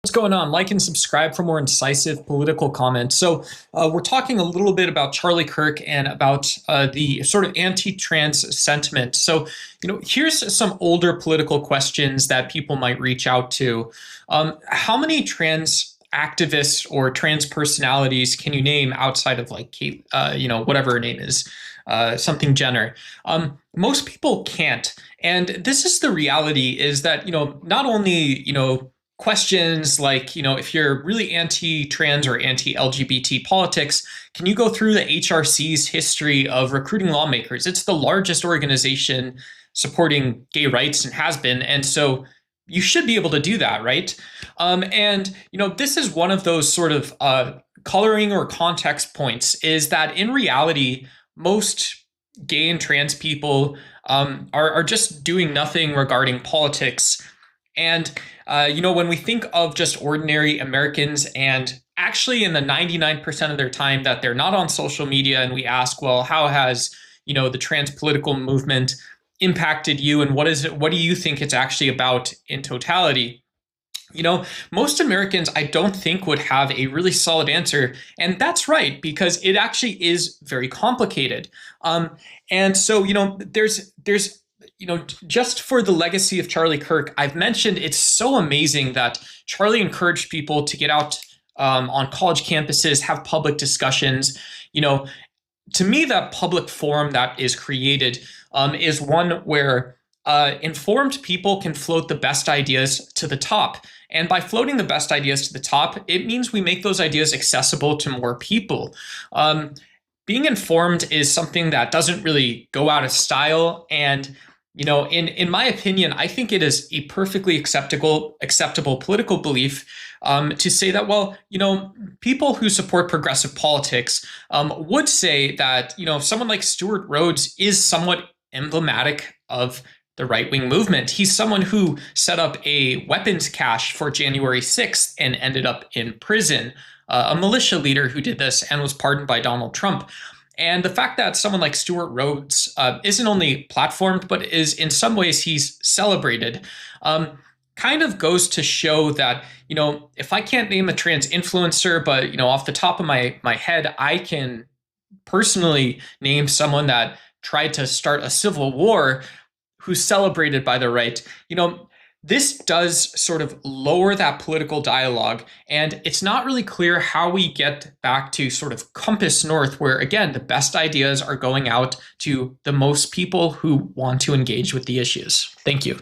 What's going on? Like and subscribe for more incisive political comments. We're talking a little bit about Charlie Kirk and about the sort of anti-trans sentiment. Here's some older political questions that people might reach out to. How many trans activists or trans personalities can you name outside of like Kate, whatever her name is, something Jenner? Most people can't. And this is the reality is that, not only, questions like, if you're really anti-trans or anti-LGBT politics, can you go through the HRC's history of recruiting lawmakers? It's the largest organization supporting gay rights and has been. And so you should be able to do that, right? This is one of those sort of coloring or context points is that in reality, most gay and trans people are just doing nothing regarding politics. And when we think of just ordinary Americans and actually in the 99% of their time that they're not on social media and we ask, well, how has, the trans political movement impacted you and what do you think it's actually about in totality? Most Americans, I don't think would have a really solid answer. And that's right, because it actually is very complicated. There's just for the legacy of Charlie Kirk, I've mentioned it's so amazing that Charlie encouraged people to get out on college campuses, have public discussions. To me, that public forum that is created is one where informed people can float the best ideas to the top. And by floating the best ideas to the top, it means we make those ideas accessible to more people. Being informed is something that doesn't really go out of style. And in my opinion, I think it is a perfectly acceptable political belief to say that, well, people who support progressive politics would say that, someone like Stewart Rhodes is somewhat emblematic of the right-wing movement. He's someone who set up a weapons cache for January 6th and ended up in prison, a militia leader who did this and was pardoned by Donald Trump. And the fact that someone like Stewart Rhodes isn't only platformed, but is in some ways he's celebrated, kind of goes to show that, if I can't name a trans influencer, but, off the top of my head, I can personally name someone that tried to start a civil war who's celebrated by the right. This does sort of lower that political dialogue, and it's not really clear how we get back to sort of compass north, where again, the best ideas are going out to the most people who want to engage with the issues. Thank you.